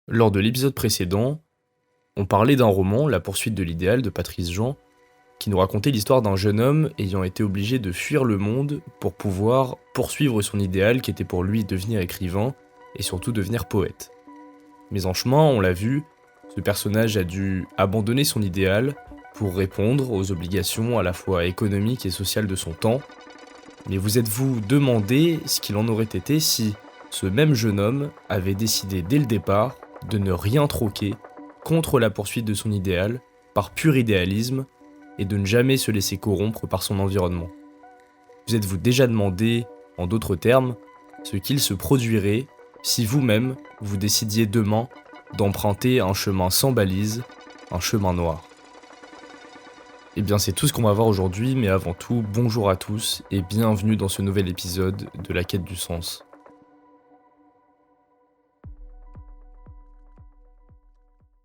Lors de l'épisode précédent, on parlait d'un roman, La poursuite de l'idéal de Patrice Jean, qui nous racontait l'histoire d'un jeune homme ayant été obligé de fuir le monde pour pouvoir poursuivre son idéal qui était pour lui devenir écrivain et surtout devenir poète. Mais en chemin, on l'a vu, ce personnage a dû abandonner son idéal pour répondre aux obligations à la fois économiques et sociales de son temps. Mais vous êtes-vous demandé ce qu'il en aurait été si ce même jeune homme avait décidé dès le départ de ne rien troquer contre la poursuite de son idéal par pur idéalisme et de ne jamais se laisser corrompre par son environnement? Vous êtes-vous déjà demandé, en d'autres termes, ce qu'il se produirait si vous-même vous décidiez demain d'emprunter un chemin sans balise, un chemin noir? Eh bien c'est tout ce qu'on va voir aujourd'hui, mais avant tout, bonjour à tous et bienvenue dans ce nouvel épisode de La quête du sens.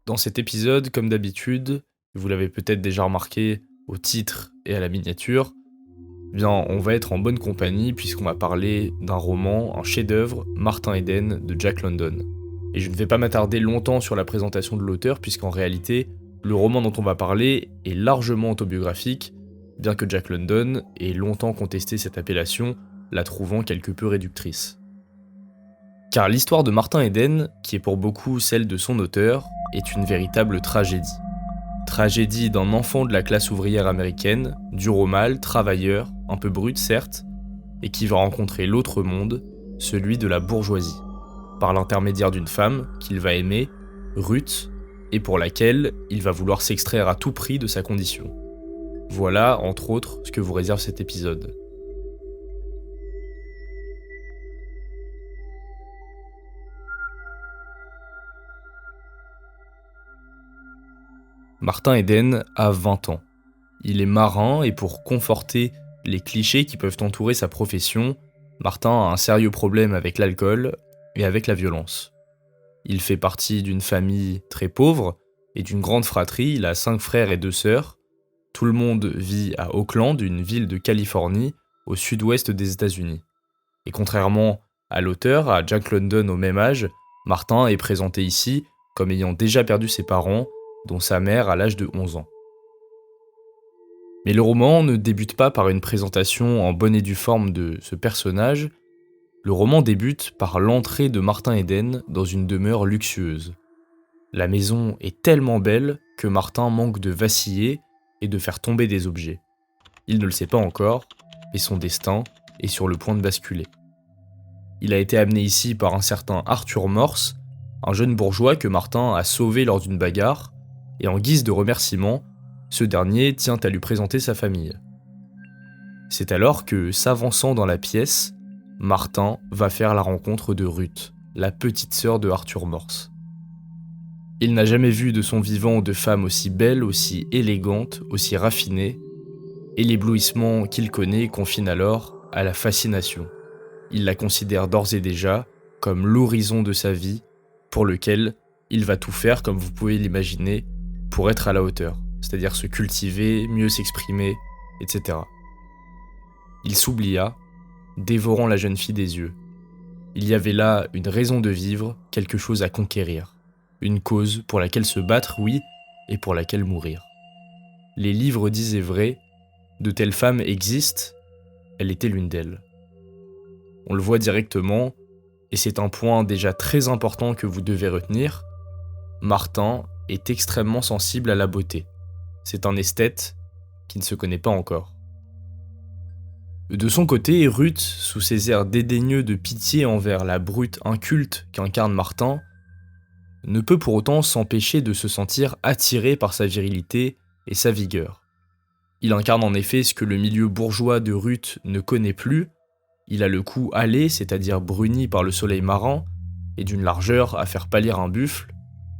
Dans cet épisode, comme d'habitude, vous l'avez peut-être déjà remarqué au titre et à la miniature, eh bien on va être en bonne compagnie puisqu'on va parler d'un roman, un chef-d'œuvre, Martin Eden de Jack London. Et je ne vais pas m'attarder longtemps sur la présentation de l'auteur puisqu'en réalité, le roman dont on va parler est largement autobiographique, bien que Jack London ait longtemps contesté cette appellation, la trouvant quelque peu réductrice. Car l'histoire de Martin Eden, qui est pour beaucoup celle de son auteur, est une véritable tragédie. Tragédie d'un enfant de la classe ouvrière américaine, dur au mal, travailleur, un peu brut certes, et qui va rencontrer l'autre monde, celui de la bourgeoisie, par l'intermédiaire d'une femme qu'il va aimer, Ruth, et pour laquelle il va vouloir s'extraire à tout prix de sa condition. Voilà, entre autres, ce que vous réserve cet épisode. Martin Eden a 20 ans. Il est marin et pour conforter les clichés qui peuvent entourer sa profession, Martin a un sérieux problème avec l'alcool et avec la violence. Il fait partie d'une famille très pauvre et d'une grande fratrie, il a 5 frères et 2 sœurs. Tout le monde vit à Oakland, une ville de Californie, au sud-ouest des États-Unis. Et contrairement à l'auteur, à Jack London au même âge, Martin est présenté ici comme ayant déjà perdu ses parents, dont sa mère à l'âge de 11 ans. Mais le roman ne débute pas par une présentation en bonne et due forme de ce personnage, le roman débute par l'entrée de Martin Eden dans une demeure luxueuse. La maison est tellement belle que Martin manque de vaciller et de faire tomber des objets. Il ne le sait pas encore, mais son destin est sur le point de basculer. Il a été amené ici par un certain Arthur Morse, un jeune bourgeois que Martin a sauvé lors d'une bagarre, et en guise de remerciement, ce dernier tient à lui présenter sa famille. C'est alors que, s'avançant dans la pièce, Martin va faire la rencontre de Ruth, la petite sœur de Arthur Morse. Il n'a jamais vu de son vivant de femme aussi belle, aussi élégante, aussi raffinée, et l'éblouissement qu'il connaît confine alors à la fascination. Il la considère d'ores et déjà comme l'horizon de sa vie, pour lequel il va tout faire, comme vous pouvez l'imaginer, pour être à la hauteur, c'est-à-dire se cultiver, mieux s'exprimer, etc. Il s'oublia, dévorant la jeune fille des yeux. Il y avait là une raison de vivre, quelque chose à conquérir, une cause pour laquelle se battre, oui, et pour laquelle mourir. Les livres disaient vrai, de telles femmes existent, elle était l'une d'elles. On le voit directement, et c'est un point déjà très important que vous devez retenir, Martin est extrêmement sensible à la beauté. C'est un esthète qui ne se connaît pas encore. De son côté, Ruth, sous ses airs dédaigneux de pitié envers la brute inculte qu'incarne Martin, ne peut pour autant s'empêcher de se sentir attiré par sa virilité et sa vigueur. Il incarne en effet ce que le milieu bourgeois de Ruth ne connaît plus. Il a le cou hâlé, c'est-à-dire bruni par le soleil marin, et d'une largeur à faire pâlir un buffle,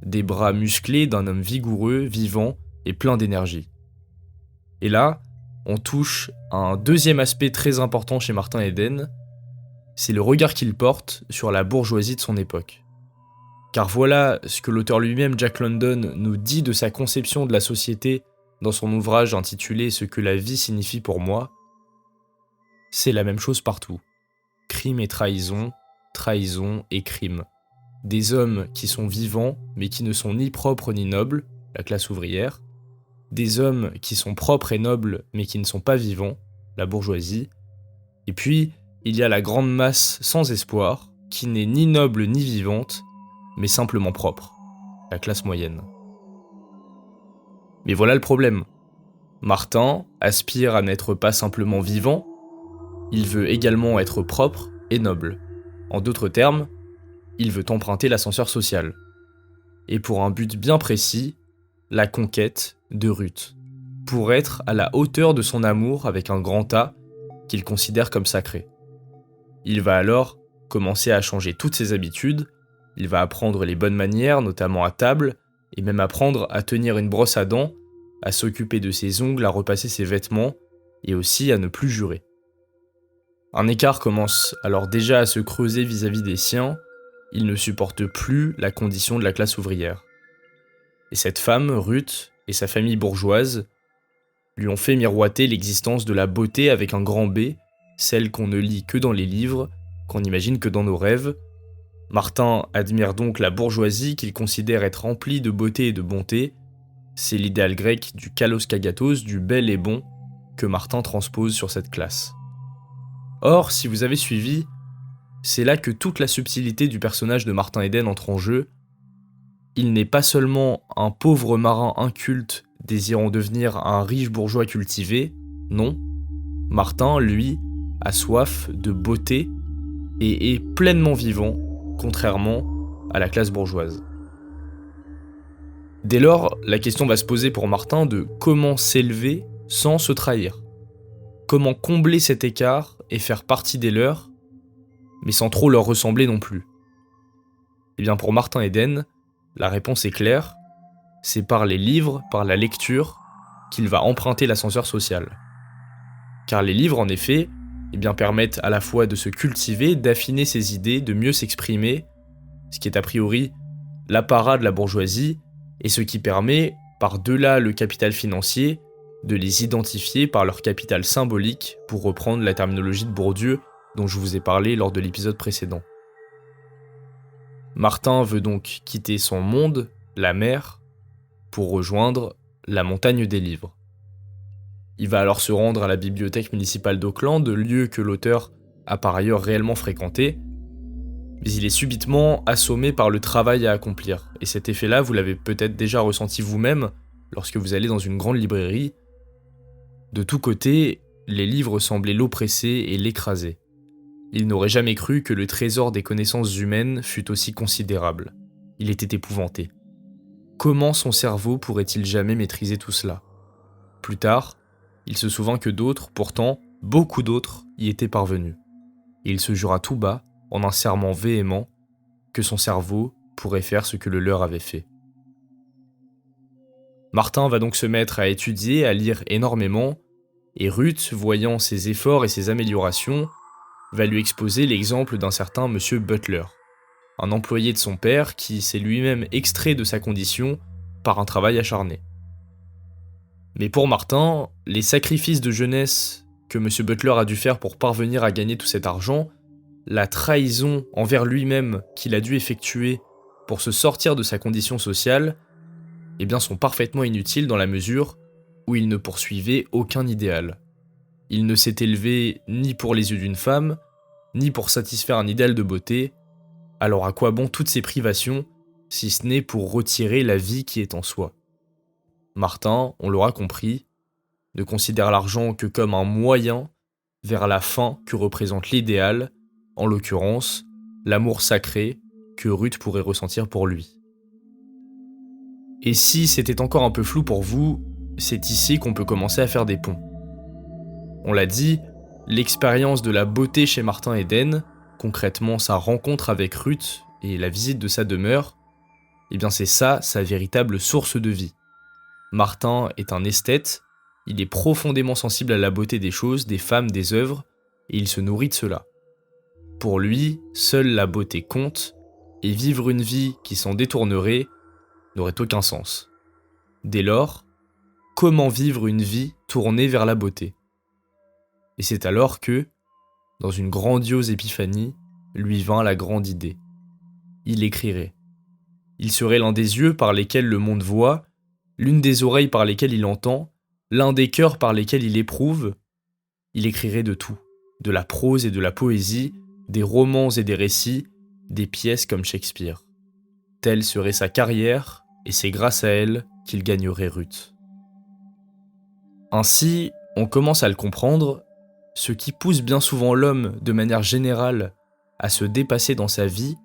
des bras musclés d'un homme vigoureux, vivant et plein d'énergie. Et là, on touche à un deuxième aspect très important chez Martin Eden, c'est le regard qu'il porte sur la bourgeoisie de son époque. Car voilà ce que l'auteur lui-même, Jack London, nous dit de sa conception de la société dans son ouvrage intitulé « Ce que la vie signifie pour moi ». C'est la même chose partout. Crime et trahison et crime. des hommes qui sont vivants mais qui ne sont ni propres ni nobles, la classe ouvrière, des hommes qui sont propres et nobles mais qui ne sont pas vivants, la bourgeoisie, et puis il y a la grande masse sans espoir, qui n'est ni noble ni vivante, mais simplement propre, la classe moyenne. Mais voilà le problème. Martin aspire à n'être pas simplement vivant, il veut également être propre et noble. En d'autres termes, il veut emprunter l'ascenseur social. Et pour un but bien précis, la conquête de Ruth. Pour être à la hauteur de son amour avec un grand A qu'il considère comme sacré. Il va alors commencer à changer toutes ses habitudes, il va apprendre les bonnes manières, notamment à table, et même apprendre à tenir une brosse à dents, à s'occuper de ses ongles, à repasser ses vêtements, et aussi à ne plus jurer. Un écart commence alors déjà à se creuser vis-à-vis des siens, il ne supporte plus la condition de la classe ouvrière. Et cette femme, Ruth, et sa famille bourgeoise, lui ont fait miroiter l'existence de la beauté avec un grand B, celle qu'on ne lit que dans les livres, qu'on n'imagine que dans nos rêves. Martin admire donc la bourgeoisie qu'il considère être remplie de beauté et de bonté. C'est l'idéal grec du kalos kagatos, du bel et bon, que Martin transpose sur cette classe. Or, si vous avez suivi, c'est là que toute la subtilité du personnage de Martin Eden entre en jeu. Il n'est pas seulement un pauvre marin inculte désirant devenir un riche bourgeois cultivé, non. Martin, lui, a soif de beauté et est pleinement vivant, contrairement à la classe bourgeoise. Dès lors, la question va se poser pour Martin de comment s'élever sans se trahir. Comment combler cet écart et faire partie des leurs, mais sans trop leur ressembler non plus. Eh bien pour Martin Eden, la réponse est claire, c'est par les livres, par la lecture, qu'il va emprunter l'ascenseur social. Car les livres, en effet, permettent à la fois de se cultiver, d'affiner ses idées, de mieux s'exprimer, ce qui est a priori l'apparat de la bourgeoisie, et ce qui permet, par-delà le capital financier, de les identifier par leur capital symbolique, pour reprendre la terminologie de Bourdieu dont je vous ai parlé lors de l'épisode précédent. Martin veut donc quitter son monde, la mer, pour rejoindre la montagne des livres. Il va alors se rendre à la bibliothèque municipale d'Auckland, lieu que l'auteur a par ailleurs réellement fréquenté, mais il est subitement assommé par le travail à accomplir. Et cet effet-là, vous l'avez peut-être déjà ressenti vous-même lorsque vous allez dans une grande librairie. De tous côtés, les livres semblaient l'oppresser et l'écraser. Il n'aurait jamais cru que le trésor des connaissances humaines fût aussi considérable. Il était épouvanté. Comment son cerveau pourrait-il jamais maîtriser tout cela ? Plus tard, il se souvint que d'autres, pourtant beaucoup d'autres, y étaient parvenus. Et il se jura tout bas, en un serment véhément, que son cerveau pourrait faire ce que le leur avait fait. Martin va donc se mettre à étudier, à lire énormément, et Ruth, voyant ses efforts et ses améliorations, va lui exposer l'exemple d'un certain monsieur Butler, un employé de son père qui s'est lui-même extrait de sa condition par un travail acharné. Mais pour Martin, les sacrifices de jeunesse que monsieur Butler a dû faire pour parvenir à gagner tout cet argent, la trahison envers lui-même qu'il a dû effectuer pour se sortir de sa condition sociale, sont parfaitement inutiles dans la mesure où il ne poursuivait aucun idéal. Il ne s'est élevé ni pour les yeux d'une femme, ni pour satisfaire un idéal de beauté, alors à quoi bon toutes ces privations, si ce n'est pour retirer la vie qui est en soi ? Martin, on l'aura compris, ne considère l'argent que comme un moyen vers la fin que représente l'idéal, en l'occurrence, l'amour sacré que Ruth pourrait ressentir pour lui. Et si c'était encore un peu flou pour vous, c'est ici qu'on peut commencer à faire des ponts. On l'a dit, l'expérience de la beauté chez Martin Eden, concrètement sa rencontre avec Ruth et la visite de sa demeure, c'est ça sa véritable source de vie. Martin est un esthète, il est profondément sensible à la beauté des choses, des femmes, des œuvres, et il se nourrit de cela. Pour lui, seule la beauté compte, et vivre une vie qui s'en détournerait n'aurait aucun sens. Dès lors, comment vivre une vie tournée vers la beauté ? Et c'est alors que, dans une grandiose épiphanie, lui vint la grande idée. il écrirait. Il serait l'un des yeux par lesquels le monde voit, l'une des oreilles par lesquelles il entend, l'un des cœurs par lesquels il éprouve. Il écrirait de tout, de la prose et de la poésie, des romans et des récits, des pièces comme Shakespeare. Telle serait sa carrière, et c'est grâce à elle qu'il gagnerait Ruth. Ainsi, on commence à le comprendre, ce qui pousse bien souvent l'homme, de manière générale, à se dépasser dans sa vie,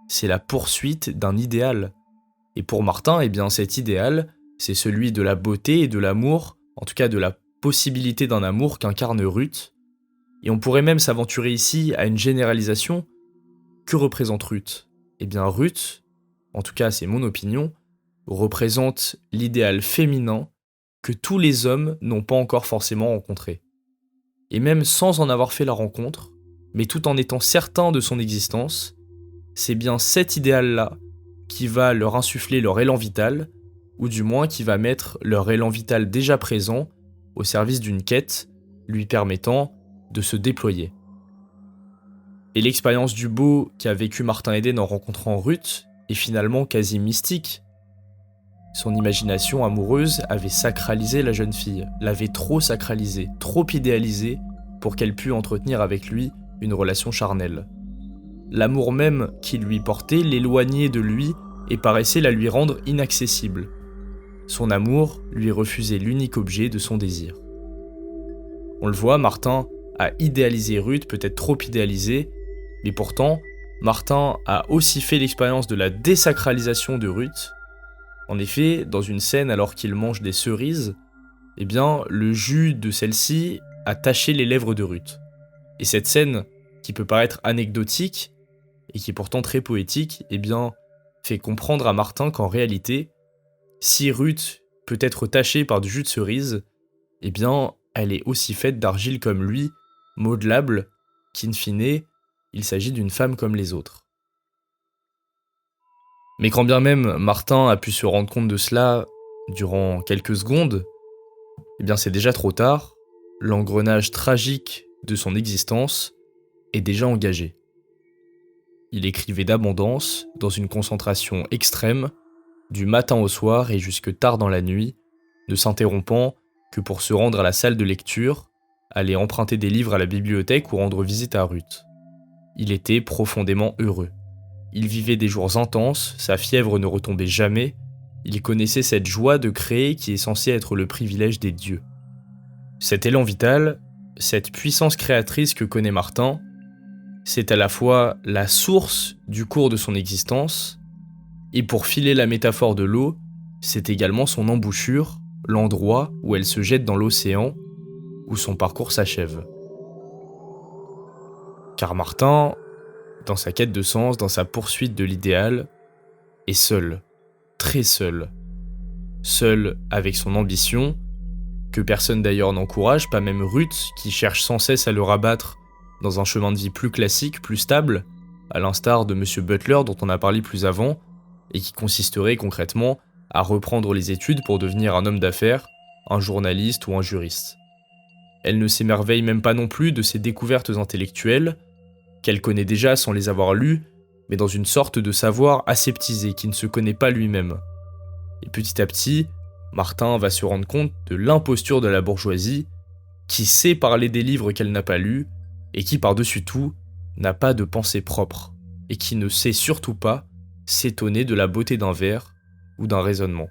c'est la poursuite d'un idéal. Et pour Martin, eh bien, cet idéal, c'est celui de la beauté et de l'amour, en tout cas de la possibilité d'un amour qu'incarne Ruth. Et on pourrait même s'aventurer ici à une généralisation. Que représente Ruth ? Eh bien Ruth, en tout cas c'est mon opinion, représente l'idéal féminin que tous les hommes n'ont pas encore forcément rencontré. Et même sans en avoir fait la rencontre, mais tout en étant certain de son existence, c'est bien cet idéal-là qui va leur insuffler leur élan vital, ou du moins qui va mettre leur élan vital déjà présent au service d'une quête lui permettant de se déployer. Et l'expérience du beau qu'a vécu Martin Eden en rencontrant Ruth est finalement quasi mystique. Son imagination amoureuse avait sacralisé la jeune fille, l'avait trop sacralisée, trop idéalisée pour qu'elle pût entretenir avec lui une relation charnelle. L'amour même qu'il lui portait l'éloignait de lui et paraissait la lui rendre inaccessible. Son amour lui refusait l'unique objet de son désir. On le voit, Martin a idéalisé Ruth, peut-être trop idéalisé, mais pourtant, Martin a aussi fait l'expérience de la désacralisation de Ruth. En effet, dans une scène alors qu'il mange des cerises, eh bien, le jus de celle-ci a taché les lèvres de Ruth. Et cette scène, qui peut paraître anecdotique, et qui est pourtant très poétique, eh bien, fait comprendre à Martin qu'en réalité, si Ruth peut être tachée par du jus de cerise, eh bien, elle est aussi faite d'argile comme lui, modelable, qu'in fine, il s'agit d'une femme comme les autres. Mais quand bien même Martin a pu se rendre compte de cela durant quelques secondes, eh bien c'est déjà trop tard, l'engrenage tragique de son existence est déjà engagé. Il écrivait d'abondance, dans une concentration extrême, du matin au soir et jusque tard dans la nuit, ne s'interrompant que pour se rendre à la salle de lecture, aller emprunter des livres à la bibliothèque ou rendre visite à Ruth. Il était profondément heureux. Il vivait des jours intenses, sa fièvre ne retombait jamais, il connaissait cette joie de créer qui est censée être le privilège des dieux. Cet élan vital, cette puissance créatrice que connaît Martin, c'est à la fois la source du cours de son existence, et pour filer la métaphore de l'eau, c'est également son embouchure, l'endroit où elle se jette dans l'océan, où son parcours s'achève. Car Martin, dans sa quête de sens, dans sa poursuite de l'idéal, est seul, très seul. Seul avec son ambition, que personne d'ailleurs n'encourage, pas même Ruth, qui cherche sans cesse à le rabattre dans un chemin de vie plus classique, plus stable, à l'instar de Monsieur Butler dont on a parlé plus avant, et qui consisterait concrètement à reprendre les études pour devenir un homme d'affaires, un journaliste ou un juriste. Elle ne s'émerveille même pas non plus de ses découvertes intellectuelles, qu'elle connaît déjà sans les avoir lues, mais dans une sorte de savoir aseptisé qui ne se connaît pas lui-même. Et petit à petit, Martin va se rendre compte de l'imposture de la bourgeoisie, qui sait parler des livres qu'elle n'a pas lus, et qui par-dessus tout, n'a pas de pensée propre, et qui ne sait surtout pas s'étonner de la beauté d'un vers ou d'un raisonnement.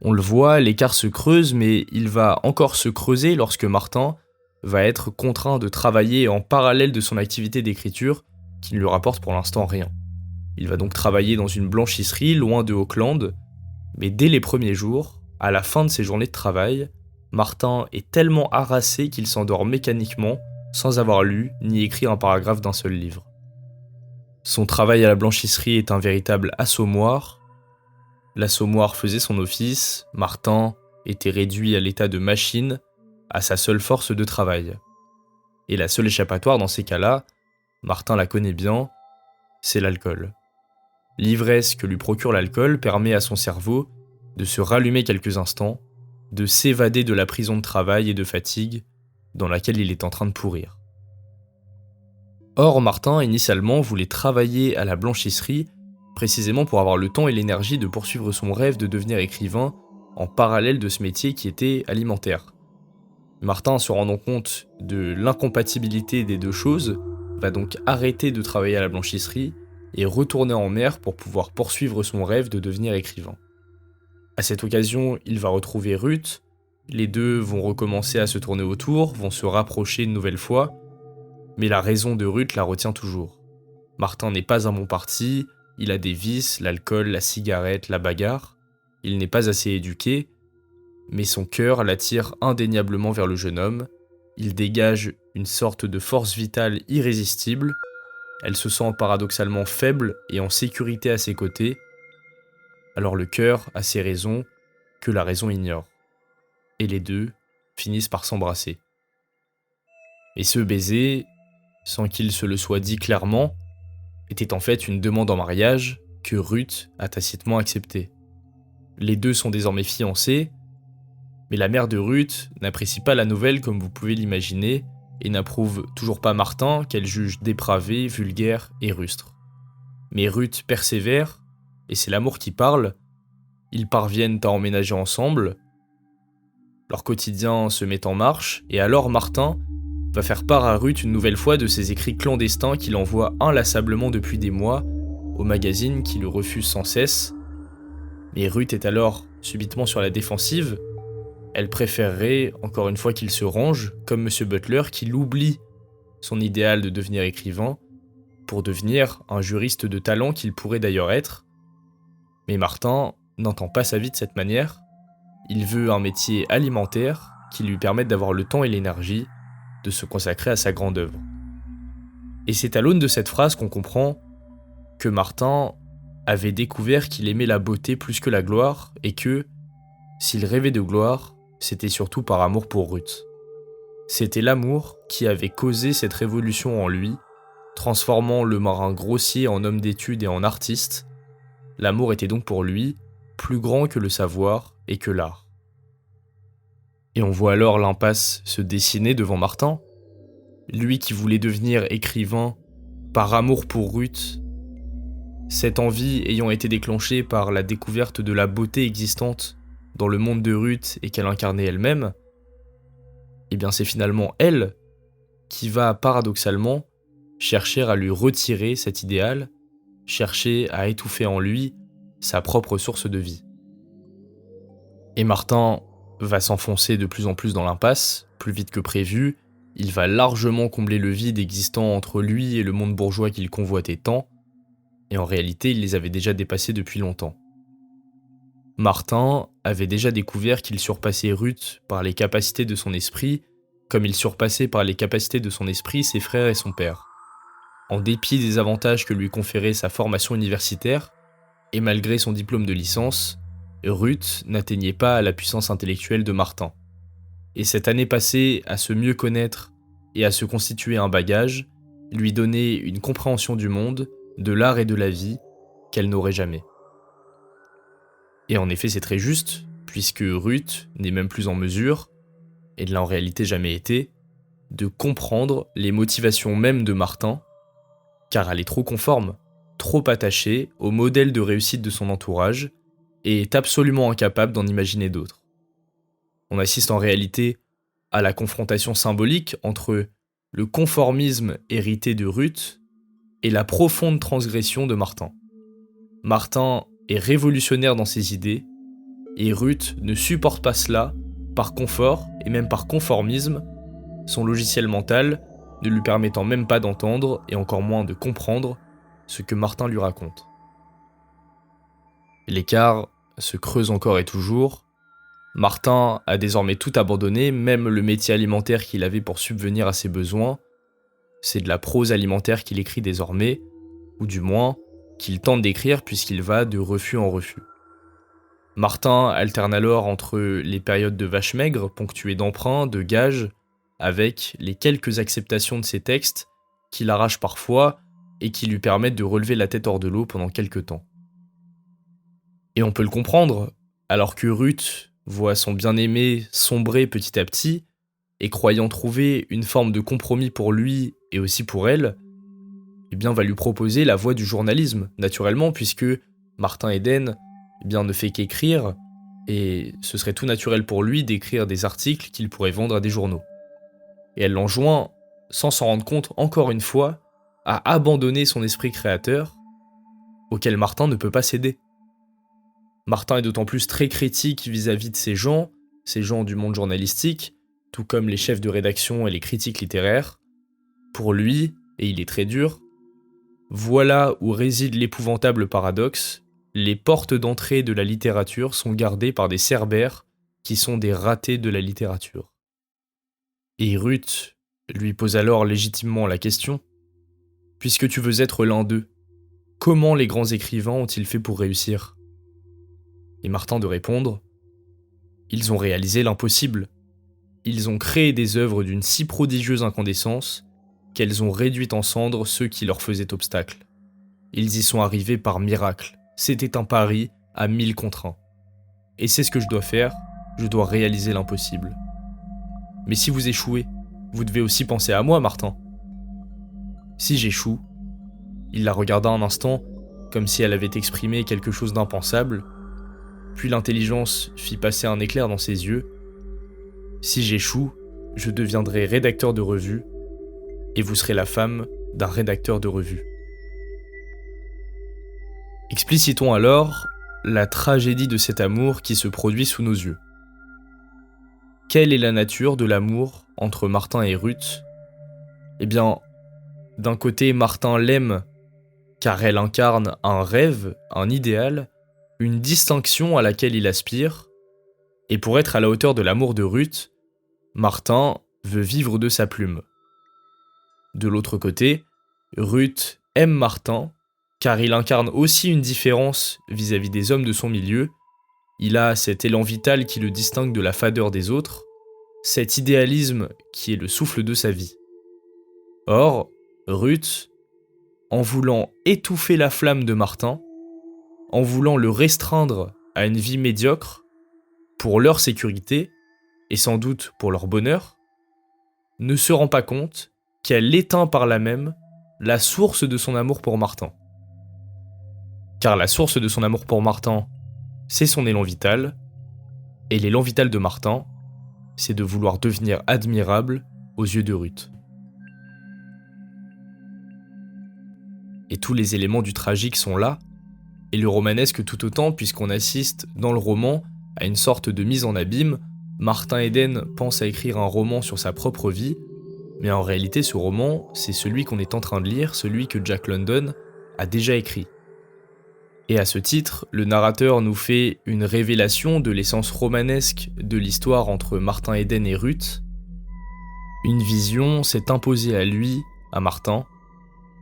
On le voit, l'écart se creuse, mais il va encore se creuser lorsque Martin va être contraint de travailler en parallèle de son activité d'écriture, qui ne lui rapporte pour l'instant rien. Il va donc travailler dans une blanchisserie loin de Auckland, mais dès les premiers jours, à la fin de ses journées de travail, Martin est tellement harassé qu'il s'endort mécaniquement, sans avoir lu ni écrit un paragraphe d'un seul livre. Son travail à la blanchisserie est un véritable assommoir. L'assommoir faisait son office, Martin était réduit à l'état de machine, à sa seule force de travail. Et la seule échappatoire dans ces cas-là, Martin la connaît bien, c'est l'alcool. L'ivresse que lui procure l'alcool permet à son cerveau de se rallumer quelques instants, de s'évader de la prison de travail et de fatigue dans laquelle il est en train de pourrir. Or, Martin, initialement, voulait travailler à la blanchisserie, précisément pour avoir le temps et l'énergie de poursuivre son rêve de devenir écrivain en parallèle de ce métier qui était alimentaire. Martin, se rendant compte de l'incompatibilité des deux choses, va donc arrêter de travailler à la blanchisserie et retourner en mer pour pouvoir poursuivre son rêve de devenir écrivain. À cette occasion, il va retrouver Ruth, les deux vont recommencer à se tourner autour, vont se rapprocher une nouvelle fois, mais la raison de Ruth la retient toujours. Martin n'est pas un bon parti, il a des vices, l'alcool, la cigarette, la bagarre, il n'est pas assez éduqué, mais son cœur l'attire indéniablement vers le jeune homme, il dégage une sorte de force vitale irrésistible, elle se sent paradoxalement faible et en sécurité à ses côtés, alors le cœur a ses raisons que la raison ignore. Et les deux finissent par s'embrasser. Et ce baiser, sans qu'il se le soit dit clairement, était en fait une demande en mariage que Ruth a tacitement acceptée. Les deux sont désormais fiancés, mais la mère de Ruth n'apprécie pas la nouvelle comme vous pouvez l'imaginer et n'approuve toujours pas Martin qu'elle juge dépravé, vulgaire et rustre. Mais Ruth persévère, et c'est l'amour qui parle, ils parviennent à emménager ensemble, leur quotidien se met en marche, et alors Martin va faire part à Ruth une nouvelle fois de ses écrits clandestins qu'il envoie inlassablement depuis des mois au magazine qui le refuse sans cesse. Mais Ruth est alors subitement sur la défensive. Elle préférerait, encore une fois, qu'il se range, comme M. Butler, qu'il oublie son idéal de devenir écrivain pour devenir un juriste de talent qu'il pourrait d'ailleurs être. Mais Martin n'entend pas sa vie de cette manière. Il veut un métier alimentaire qui lui permette d'avoir le temps et l'énergie de se consacrer à sa grande œuvre. Et c'est à l'aune de cette phrase qu'on comprend que Martin avait découvert qu'il aimait la beauté plus que la gloire et que, s'il rêvait de gloire, c'était surtout par amour pour Ruth. C'était l'amour qui avait causé cette révolution en lui, transformant le marin grossier en homme d'étude et en artiste. L'amour était donc pour lui plus grand que le savoir et que l'art. Et on voit alors l'impasse se dessiner devant Martin. Lui qui voulait devenir écrivain par amour pour Ruth, cette envie ayant été déclenchée par la découverte de la beauté existante dans le monde de Ruth et qu'elle incarnait elle-même, eh bien c'est finalement elle qui va paradoxalement chercher à lui retirer cet idéal, chercher à étouffer en lui sa propre source de vie. Et Martin va s'enfoncer de plus en plus dans l'impasse, plus vite que prévu, il va largement combler le vide existant entre lui et le monde bourgeois qu'il convoitait tant, et en réalité il les avait déjà dépassés depuis longtemps. Martin avait déjà découvert qu'il surpassait Ruth par les capacités de son esprit, comme il surpassait par les capacités de son esprit ses frères et son père. En dépit des avantages que lui conférait sa formation universitaire, et malgré son diplôme de licence, Ruth n'atteignait pas à la puissance intellectuelle de Martin. Et cette année passée à se mieux connaître et à se constituer un bagage, lui donnait une compréhension du monde, de l'art et de la vie qu'elle n'aurait jamais. Et en effet c'est très juste, puisque Ruth n'est même plus en mesure, et ne l'a en réalité jamais été, de comprendre les motivations mêmes de Martin, car elle est trop conforme, trop attachée au modèle de réussite de son entourage, et est absolument incapable d'en imaginer d'autres. On assiste en réalité à la confrontation symbolique entre le conformisme hérité de Ruth et la profonde transgression de Martin. Martin est révolutionnaire dans ses idées, et Ruth ne supporte pas cela par confort et même par conformisme, son logiciel mental ne lui permettant même pas d'entendre et encore moins de comprendre ce que Martin lui raconte. L'écart se creuse encore et toujours. Martin a désormais tout abandonné, même le métier alimentaire qu'il avait pour subvenir à ses besoins. C'est de la prose alimentaire qu'il écrit désormais, ou du moins qu'il tente d'écrire puisqu'il va de refus en refus. Martin alterne alors entre les périodes de vache maigre, ponctuées d'emprunts, de gages, avec les quelques acceptations de ses textes qui l'arrachent parfois et qui lui permettent de relever la tête hors de l'eau pendant quelques temps. Et on peut le comprendre, alors que Ruth voit son bien-aimé sombrer petit à petit, et croyant trouver une forme de compromis pour lui et aussi pour elle, va lui proposer la voie du journalisme, naturellement, puisque Martin Eden ne fait qu'écrire, et ce serait tout naturel pour lui d'écrire des articles qu'il pourrait vendre à des journaux. Et elle l'enjoint, sans s'en rendre compte encore une fois, à abandonner son esprit créateur, auquel Martin ne peut pas céder. Martin est d'autant plus très critique vis-à-vis de ces gens du monde journalistique, tout comme les chefs de rédaction et les critiques littéraires. Pour lui, et il est très dur, voilà où réside l'épouvantable paradoxe, les portes d'entrée de la littérature sont gardées par des cerbères qui sont des ratés de la littérature. Et Ruth lui pose alors légitimement la question, « Puisque tu veux être l'un d'eux, comment les grands écrivains ont-ils fait pour réussir ?» Et Martin de répondre, « Ils ont réalisé l'impossible. Ils ont créé des œuvres d'une si prodigieuse incandescence qu'elles ont réduit en cendres ceux qui leur faisaient obstacle. Ils y sont arrivés par miracle. C'était un pari à 1000 contre 1. Et c'est ce que je dois faire, je dois réaliser l'impossible. Mais si vous échouez, vous devez aussi penser à moi, Martin. Si j'échoue, » il la regarda un instant, comme si elle avait exprimé quelque chose d'impensable, puis l'intelligence fit passer un éclair dans ses yeux. « Si j'échoue, je deviendrai rédacteur de revue, et vous serez la femme d'un rédacteur de revue. » Explicitons alors la tragédie de cet amour qui se produit sous nos yeux. Quelle est la nature de l'amour entre Martin et Ruth ? Eh bien, d'un côté, Martin l'aime car elle incarne un rêve, un idéal, une distinction à laquelle il aspire, et pour être à la hauteur de l'amour de Ruth, Martin veut vivre de sa plume. De l'autre côté, Ruth aime Martin car il incarne aussi une différence vis-à-vis des hommes de son milieu. Il a cet élan vital qui le distingue de la fadeur des autres, cet idéalisme qui est le souffle de sa vie. Or, Ruth, en voulant étouffer la flamme de Martin, en voulant le restreindre à une vie médiocre, pour leur sécurité, et sans doute pour leur bonheur, ne se rend pas compte qu'elle éteint par là même la source de son amour pour Martin. Car la source de son amour pour Martin, c'est son élan vital, et l'élan vital de Martin, c'est de vouloir devenir admirable aux yeux de Ruth. Et tous les éléments du tragique sont là, et le romanesque tout autant, puisqu'on assiste dans le roman à une sorte de mise en abîme. Martin Eden pense à écrire un roman sur sa propre vie, mais en réalité ce roman, c'est celui qu'on est en train de lire, celui que Jack London a déjà écrit. Et à ce titre, le narrateur nous fait une révélation de l'essence romanesque de l'histoire entre Martin Eden et Ruth. Une vision s'est imposée à lui, à Martin,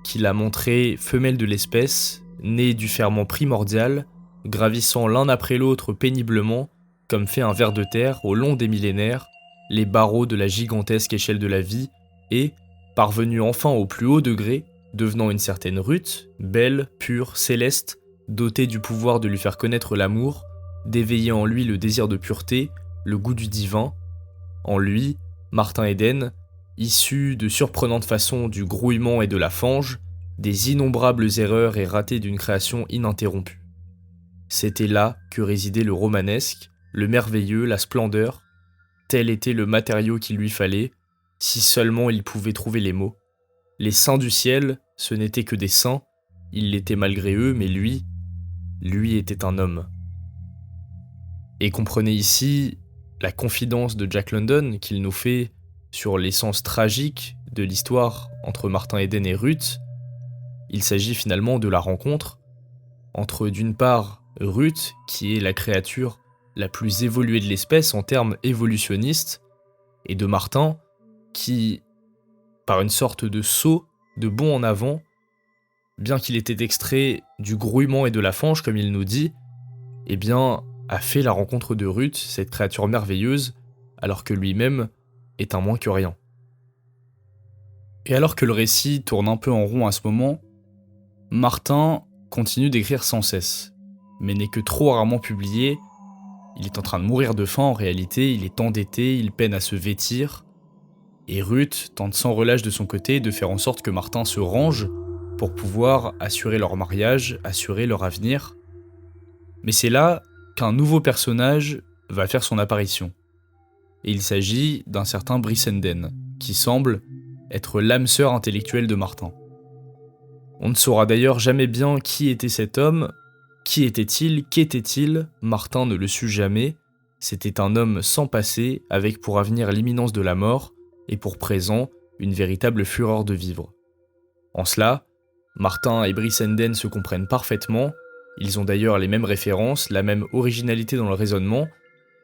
qui l'a montré femelle de l'espèce, née du ferment primordial, gravissant l'un après l'autre péniblement, comme fait un ver de terre au long des millénaires, les barreaux de la gigantesque échelle de la vie, et, parvenue enfin au plus haut degré, devenant une certaine Ruth, belle, pure, céleste, dotée du pouvoir de lui faire connaître l'amour, d'éveiller en lui le désir de pureté, le goût du divin. En lui, Martin Eden, issu de surprenantes façons du grouillement et de la fange, des innombrables erreurs et ratés d'une création ininterrompue. C'était là que résidait le romanesque, le merveilleux, la splendeur. Tel était le matériau qu'il lui fallait, si seulement il pouvait trouver les mots. Les saints du ciel, ce n'étaient que des saints, ils l'étaient malgré eux, mais lui était un homme. Et comprenez ici la confidence de Jack London qu'il nous fait sur l'essence tragique de l'histoire entre Martin Eden et Ruth. Il s'agit finalement de la rencontre entre d'une part Ruth, qui est la créature la plus évoluée de l'espèce en termes évolutionnistes, et de Martin, qui, par une sorte de saut, de bond en avant, bien qu'il était extrait du grouillement et de la fange, comme il nous dit, eh bien, a fait la rencontre de Ruth, cette créature merveilleuse, alors que lui-même est un moins que rien. Et alors que le récit tourne un peu en rond à ce moment, Martin continue d'écrire sans cesse, mais n'est que trop rarement publié. Il est en train de mourir de faim en réalité, il est endetté, il peine à se vêtir, et Ruth tente sans relâche de son côté de faire en sorte que Martin se range pour pouvoir assurer leur mariage, assurer leur avenir. Mais c'est là qu'un nouveau personnage va faire son apparition. Et il s'agit d'un certain Brissenden, qui semble être l'âme sœur intellectuelle de Martin. On ne saura d'ailleurs jamais bien qui était cet homme, qui était-il, qu'était-il, Martin ne le sut jamais. C'était un homme sans passé, avec pour avenir l'imminence de la mort, et pour présent, une véritable fureur de vivre. En cela, Martin et Brissenden se comprennent parfaitement, ils ont d'ailleurs les mêmes références, la même originalité dans le raisonnement,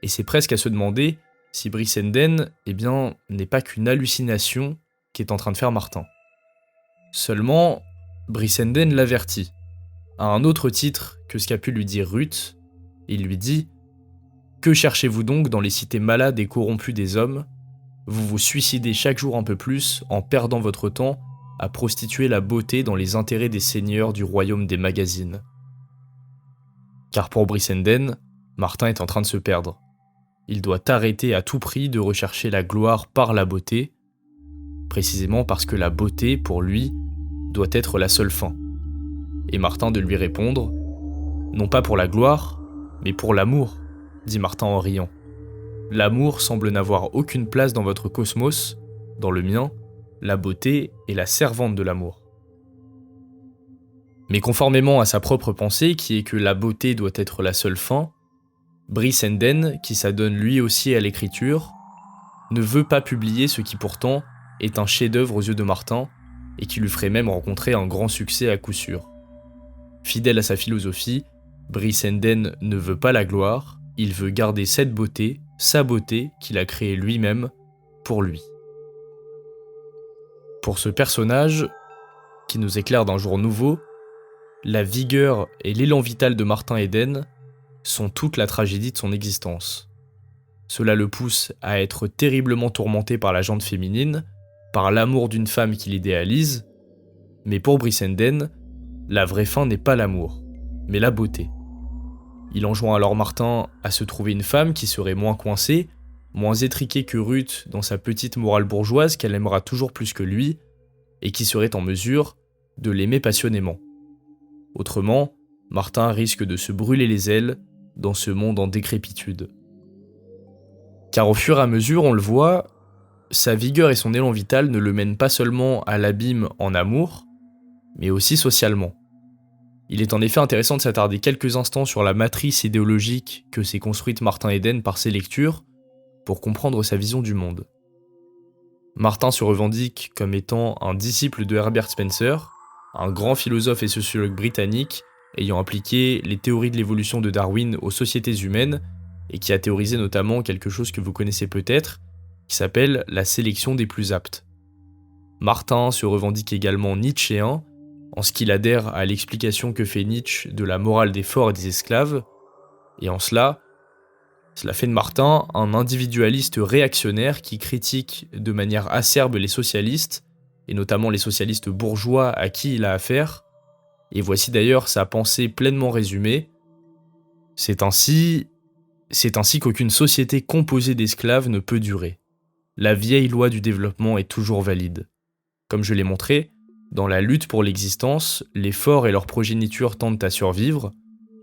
et c'est presque à se demander si Brissenden, n'est pas qu'une hallucination qu'est en train de faire Martin. Seulement, Brissenden l'avertit. À un autre titre que ce qu'a pu lui dire Ruth, il lui dit « Que cherchez-vous donc dans les cités malades et corrompues des hommes ? Vous vous suicidez chaque jour un peu plus en perdant votre temps à prostituer la beauté dans les intérêts des seigneurs du royaume des magazines. » Car pour Brissenden, Martin est en train de se perdre. Il doit arrêter à tout prix de rechercher la gloire par la beauté, précisément parce que la beauté, pour lui, doit être la seule fin. Et Martin de lui répondre « Non pas pour la gloire, mais pour l'amour », dit Martin en riant. L'amour semble n'avoir aucune place dans votre cosmos, dans le mien, la beauté est la servante de l'amour. Mais conformément à sa propre pensée, qui est que la beauté doit être la seule fin, Brissenden, qui s'adonne lui aussi à l'écriture, ne veut pas publier ce qui pourtant est un chef-d'œuvre aux yeux de Martin, et qui lui ferait même rencontrer un grand succès à coup sûr. Fidèle à sa philosophie, Brissenden ne veut pas la gloire, il veut garder cette beauté, sa beauté qu'il a créée lui-même, pour lui. Pour ce personnage, qui nous éclaire d'un jour nouveau, la vigueur et l'élan vital de Martin Eden sont toute la tragédie de son existence. Cela le pousse à être terriblement tourmenté par la jante féminine, par l'amour d'une femme qu'il idéalise, mais pour Brissenden, la vraie fin n'est pas l'amour, mais la beauté. Il enjoint alors Martin à se trouver une femme qui serait moins coincée, moins étriquée que Ruth dans sa petite morale bourgeoise qu'elle aimera toujours plus que lui, et qui serait en mesure de l'aimer passionnément. Autrement, Martin risque de se brûler les ailes dans ce monde en décrépitude. Car au fur et à mesure, on le voit, sa vigueur et son élan vital ne le mènent pas seulement à l'abîme en amour, mais aussi socialement. Il est en effet intéressant de s'attarder quelques instants sur la matrice idéologique que s'est construite Martin Eden par ses lectures pour comprendre sa vision du monde. Martin se revendique comme étant un disciple de Herbert Spencer, un grand philosophe et sociologue britannique ayant appliqué les théories de l'évolution de Darwin aux sociétés humaines et qui a théorisé notamment quelque chose que vous connaissez peut-être, qui s'appelle la sélection des plus aptes. Martin se revendique également nietzschéen, en ce qu'il adhère à l'explication que fait Nietzsche de la morale des forts et des esclaves, et en cela fait de Martin un individualiste réactionnaire qui critique de manière acerbe les socialistes, et notamment les socialistes bourgeois à qui il a affaire, et voici d'ailleurs sa pensée pleinement résumée. C'est ainsi qu'aucune société composée d'esclaves ne peut durer. La vieille loi du développement est toujours valide. Comme je l'ai montré, dans la lutte pour l'existence, les forts et leur progéniture tentent à survivre,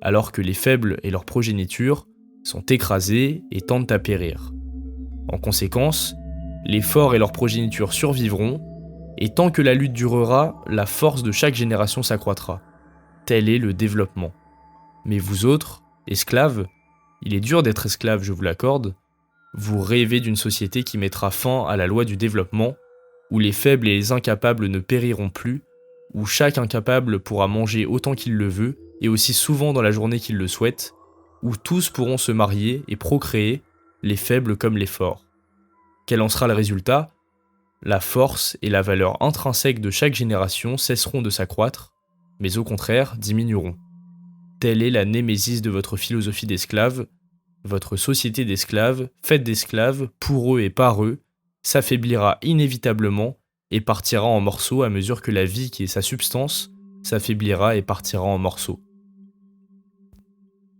alors que les faibles et leur progéniture sont écrasés et tentent à périr. En conséquence, les forts et leur progéniture survivront, et tant que la lutte durera, la force de chaque génération s'accroîtra. Tel est le développement. Mais vous autres, esclaves, il est dur d'être esclave, je vous l'accorde, vous rêvez d'une société qui mettra fin à la loi du développement, où les faibles et les incapables ne périront plus, où chaque incapable pourra manger autant qu'il le veut, et aussi souvent dans la journée qu'il le souhaite, où tous pourront se marier et procréer, les faibles comme les forts. Quel en sera le résultat ? La force et la valeur intrinsèque de chaque génération cesseront de s'accroître, mais au contraire diminueront. Telle est la némésis de votre philosophie d'esclave, votre société d'esclaves, faite d'esclaves, pour eux et par eux, s'affaiblira inévitablement et partira en morceaux à mesure que la vie qui est sa substance s'affaiblira et partira en morceaux.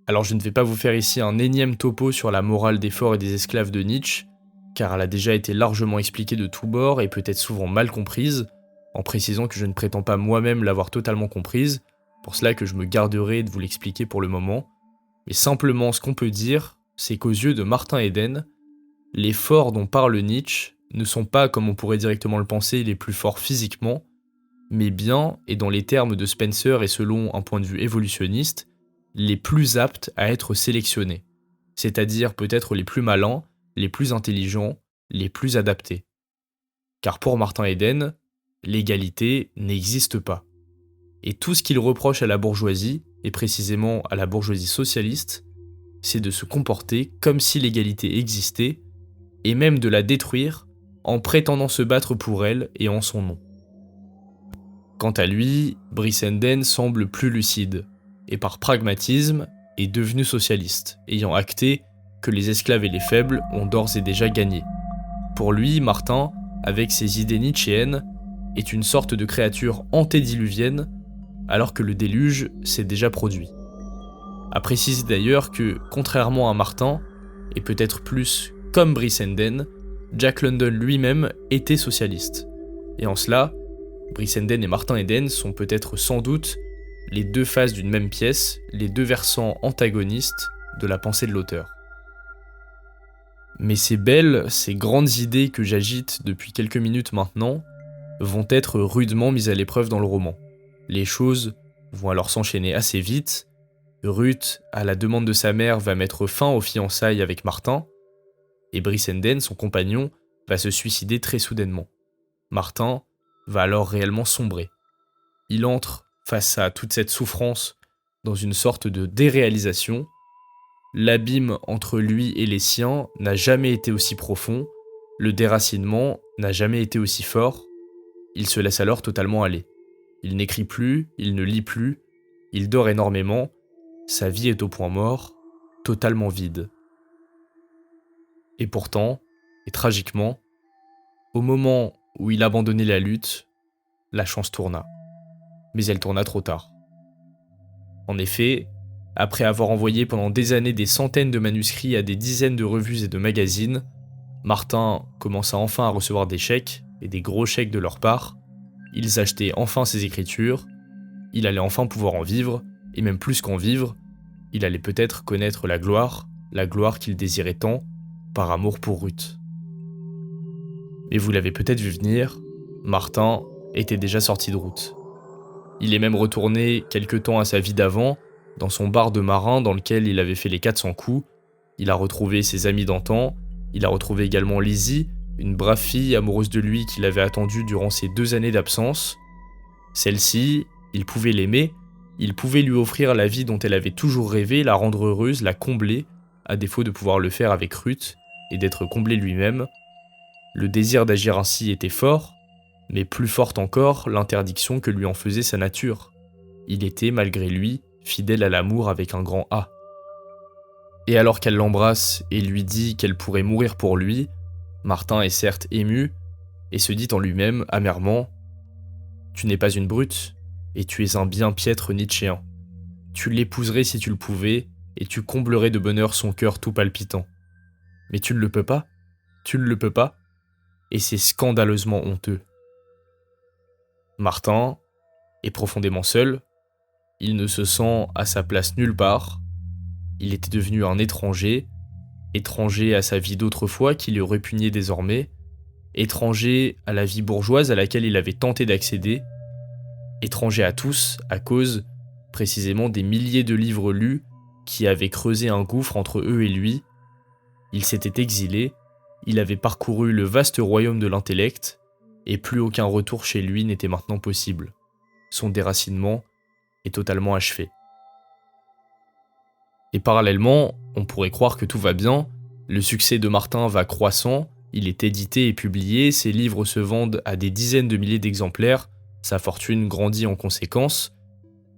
Alors je ne vais pas vous faire ici un énième topo sur la morale des forts et des esclaves de Nietzsche, car elle a déjà été largement expliquée de tous bords et peut être souvent mal comprise. en précisant que je ne prétends pas moi-même l'avoir totalement comprise, pour cela que je me garderai de vous l'expliquer pour le moment, mais simplement ce qu'on peut dire, c'est qu'aux yeux de Martin Eden, les forts dont parle Nietzsche ne sont pas, comme on pourrait directement le penser, les plus forts physiquement, mais bien, et dans les termes de Spencer et selon un point de vue évolutionniste, les plus aptes à être sélectionnés, c'est-à-dire peut-être les plus malins, les plus intelligents, les plus adaptés. Car pour Martin Eden, l'égalité n'existe pas. Et tout ce qu'il reproche à la bourgeoisie, et précisément à la bourgeoisie socialiste, c'est de se comporter comme si l'égalité existait, et même de la détruire en prétendant se battre pour elle et en son nom. Quant à lui, Brissenden semble plus lucide, et par pragmatisme est devenu socialiste, ayant acté que les esclaves et les faibles ont d'ores et déjà gagné. Pour lui, Martin, avec ses idées nietzschéennes, est une sorte de créature antédiluvienne, alors que le déluge s'est déjà produit. A préciser d'ailleurs que, contrairement à Martin, et peut-être plus comme Brissenden, Jack London lui-même était socialiste. Et en cela, Brissenden et Martin Eden sont peut-être sans doute les deux faces d'une même pièce, les deux versants antagonistes de la pensée de l'auteur. Mais ces belles, ces grandes idées que j'agite depuis quelques minutes maintenant, vont être rudement mises à l'épreuve dans le roman. Les choses vont alors s'enchaîner assez vite. Ruth, à la demande de sa mère, va mettre fin aux fiançailles avec Martin, et Brissenden, son compagnon, va se suicider très soudainement. Martin va alors réellement sombrer. Il entre, face à toute cette souffrance, dans une sorte de déréalisation. L'abîme entre lui et les siens n'a jamais été aussi profond, le déracinement n'a jamais été aussi fort. Il se laisse alors totalement aller. Il n'écrit plus, il ne lit plus, il dort énormément, sa vie est au point mort, totalement vide. Et pourtant, et tragiquement, au moment où il abandonnait la lutte, la chance tourna. Mais elle tourna trop tard. En effet, après avoir envoyé pendant des années des centaines de manuscrits à des dizaines de revues et de magazines, Martin commença enfin à recevoir des chèques, et des gros chèques de leur part. Ils achetaient enfin ses écritures, il allait enfin pouvoir en vivre, et même plus qu'en vivre, il allait peut-être connaître la gloire qu'il désirait tant, par amour pour Ruth. Mais vous l'avez peut-être vu venir, Martin était déjà sorti de route. Il est même retourné quelque temps à sa vie d'avant, dans son bar de marin dans lequel il avait fait les 400 coups. Il a retrouvé ses amis d'antan, il a retrouvé également Lizzie, une brave fille amoureuse de lui qu'il avait attendue durant ses 2 années d'absence. Celle-ci, il pouvait l'aimer, il pouvait lui offrir la vie dont elle avait toujours rêvé, la rendre heureuse, la combler, à défaut de pouvoir le faire avec Ruth et d'être comblé lui-même. Le désir d'agir ainsi était fort, mais plus forte encore l'interdiction que lui en faisait sa nature. Il était, malgré lui, fidèle à l'amour avec un grand A. Et alors qu'elle l'embrasse et lui dit qu'elle pourrait mourir pour lui, Martin est certes ému, et se dit en lui-même, amèrement, « Tu n'es pas une brute, et tu es un bien piètre Nietzschéen. Tu l'épouserais si tu le pouvais, et tu comblerais de bonheur son cœur tout palpitant. Mais tu ne le peux pas, tu ne le peux pas, et c'est scandaleusement honteux. » Martin est profondément seul, il ne se sent à sa place nulle part, il était devenu un étranger, étranger à sa vie d'autrefois qui le répugnait désormais, étranger à la vie bourgeoise à laquelle il avait tenté d'accéder, étranger à tous à cause, précisément, des milliers de livres lus qui avaient creusé un gouffre entre eux et lui. Il s'était exilé, il avait parcouru le vaste royaume de l'intellect, et plus aucun retour chez lui n'était maintenant possible. Son déracinement est totalement achevé. Et parallèlement, on pourrait croire que tout va bien, le succès de Martin va croissant, il est édité et publié, ses livres se vendent à des dizaines de milliers d'exemplaires, sa fortune grandit en conséquence,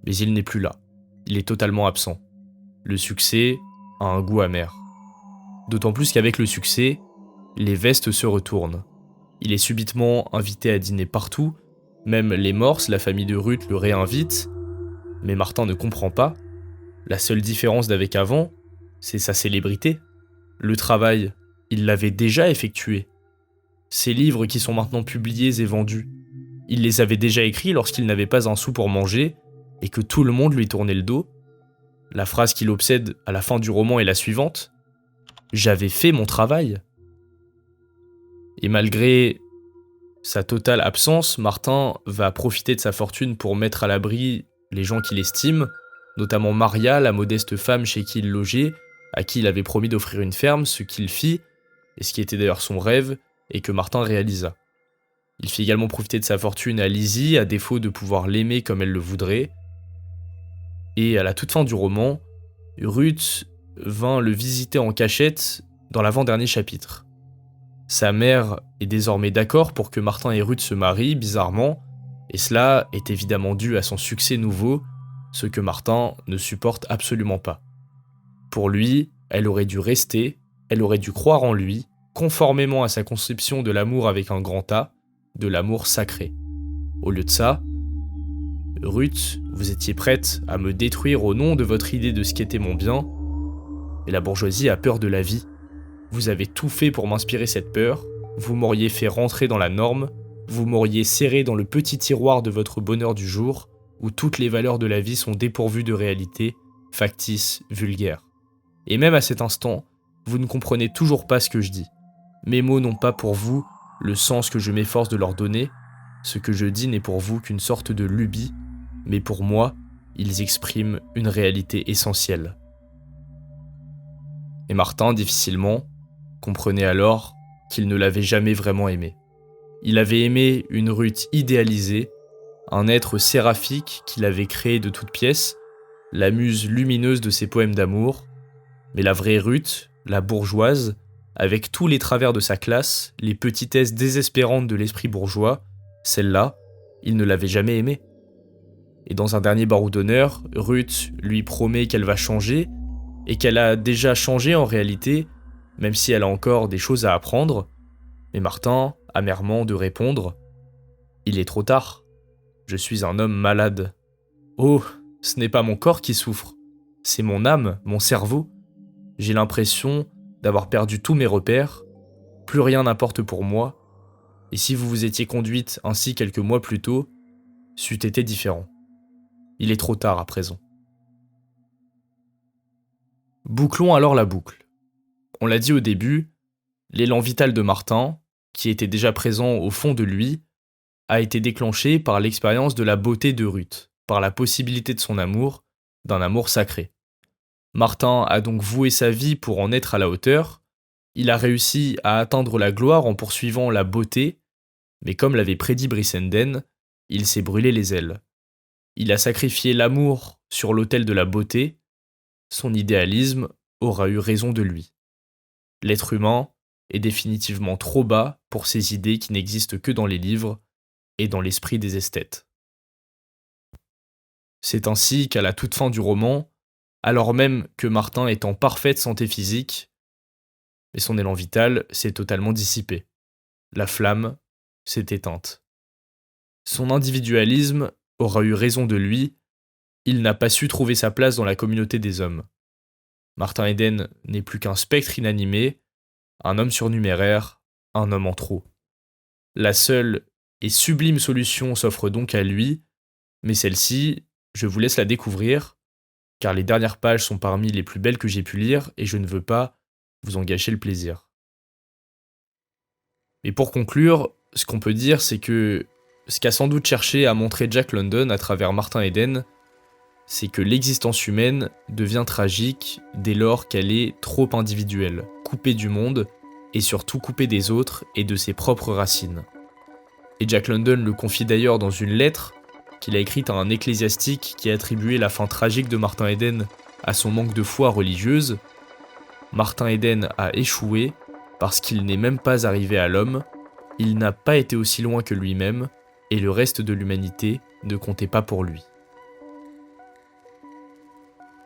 mais il n'est plus là, il est totalement absent. Le succès a un goût amer. D'autant plus qu'avec le succès, les vestes se retournent. Il est subitement invité à dîner partout, même les Morse, la famille de Ruth, le réinvite, mais Martin ne comprend pas. La seule différence d'avec avant, c'est sa célébrité. Le travail, il l'avait déjà effectué. Ces livres qui sont maintenant publiés et vendus, Il les avait déjà écrits lorsqu'il n'avait pas un sou pour manger et que tout le monde lui tournait le dos. La phrase qui l'obsède à la fin du roman est la suivante : « J'avais fait mon travail ». Et malgré sa totale absence, Martin va profiter de sa fortune pour mettre à l'abri les gens qu'il estime, notamment Maria, la modeste femme chez qui il logeait, à qui il avait promis d'offrir une ferme, ce qu'il fit, et ce qui était d'ailleurs son rêve, et que Martin réalisa. Il fit également profiter de sa fortune à Lizzie, à défaut de pouvoir l'aimer comme elle le voudrait. Et à la toute fin du roman, Ruth vint le visiter en cachette dans l'avant-dernier chapitre. Sa mère est désormais d'accord pour que Martin et Ruth se marient, bizarrement, et cela est évidemment dû à son succès nouveau, ce que Martin ne supporte absolument pas. Pour lui, elle aurait dû rester, elle aurait dû croire en lui, conformément à sa conception de l'amour avec un grand A, de l'amour sacré. Au lieu de ça, Ruth, vous étiez prête à me détruire au nom de votre idée de ce qu'était mon bien, et la bourgeoisie a peur de la vie. Vous avez tout fait pour m'inspirer cette peur, vous m'auriez fait rentrer dans la norme, vous m'auriez serré dans le petit tiroir de votre bonheur du jour, où toutes les valeurs de la vie sont dépourvues de réalité, factices, vulgaires. Et même à cet instant, vous ne comprenez toujours pas ce que je dis. Mes mots n'ont pas pour vous le sens que je m'efforce de leur donner, ce que je dis n'est pour vous qu'une sorte de lubie, mais pour moi, ils expriment une réalité essentielle. Et Martin, difficilement, comprenait alors qu'il ne l'avait jamais vraiment aimée. Il avait aimé une Ruth idéalisée, un être séraphique qu'il avait créé de toutes pièces, la muse lumineuse de ses poèmes d'amour, mais la vraie Ruth, la bourgeoise, avec tous les travers de sa classe, les petitesses désespérantes de l'esprit bourgeois, celle-là, il ne l'avait jamais aimée. Et dans un dernier barreau d'honneur, Ruth lui promet qu'elle va changer, et qu'elle a déjà changé en réalité, même si elle a encore des choses à apprendre, mais Martin, amèrement, de répondre : « Il est trop tard. Je suis un homme malade. Oh, ce n'est pas mon corps qui souffre, c'est mon âme, mon cerveau. J'ai l'impression d'avoir perdu tous mes repères, plus rien n'importe pour moi, et si vous vous étiez conduite ainsi quelques mois plus tôt, c'eût été différent. Il est trop tard à présent. » Bouclons alors la boucle. On l'a dit au début, l'élan vital de Martin, qui était déjà présent au fond de lui, a été déclenché par l'expérience de la beauté de Ruth, par la possibilité de son amour, d'un amour sacré. Martin a donc voué sa vie pour en être à la hauteur, il a réussi à atteindre la gloire en poursuivant la beauté, mais comme l'avait prédit Brissenden, il s'est brûlé les ailes. Il a sacrifié l'amour sur l'autel de la beauté, son idéalisme aura eu raison de lui. L'être humain est définitivement trop bas pour ces idées qui n'existent que dans les livres et dans l'esprit des esthètes. C'est ainsi qu'à la toute fin du roman, alors même que Martin est en parfaite santé physique, mais son élan vital s'est totalement dissipé. La flamme s'est éteinte. Son individualisme aura eu raison de lui, il n'a pas su trouver sa place dans la communauté des hommes. Martin Eden n'est plus qu'un spectre inanimé, un homme surnuméraire, un homme en trop. La seule et sublime solution s'offre donc à lui, mais celle-ci, je vous laisse la découvrir, car les dernières pages sont parmi les plus belles que j'ai pu lire et je ne veux pas vous en gâcher le plaisir. Et pour conclure, ce qu'on peut dire, c'est que ce qu'a sans doute cherché à montrer Jack London à travers Martin Eden, c'est que l'existence humaine devient tragique dès lors qu'elle est trop individuelle, coupée du monde, et surtout coupée des autres et de ses propres racines. Et Jack London le confie d'ailleurs dans une lettre qu'il a écrite à un ecclésiastique qui a attribué la fin tragique de Martin Eden à son manque de foi religieuse. Martin Eden a échoué parce qu'il n'est même pas arrivé à l'homme, il n'a pas été aussi loin que lui-même, et le reste de l'humanité ne comptait pas pour lui.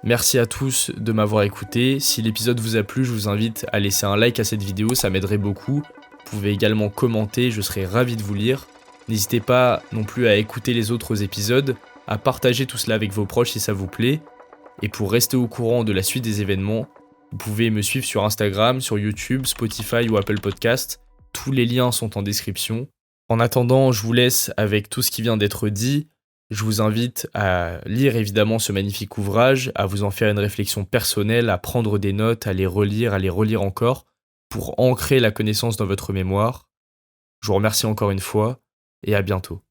Merci à tous de m'avoir écouté. Si l'épisode vous a plu, je vous invite à laisser un like à cette vidéo, ça m'aiderait beaucoup. Vous pouvez également commenter, je serai ravi de vous lire. N'hésitez pas non plus à écouter les autres épisodes, à partager tout cela avec vos proches si ça vous plaît. Et pour rester au courant de la suite des événements, vous pouvez me suivre sur Instagram, sur YouTube, Spotify ou Apple Podcast. Tous les liens sont en description. En attendant, je vous laisse avec tout ce qui vient d'être dit. Je vous invite à lire évidemment ce magnifique ouvrage, à vous en faire une réflexion personnelle, à prendre des notes, à les relire encore, pour ancrer la connaissance dans votre mémoire. Je vous remercie encore une fois, et à bientôt.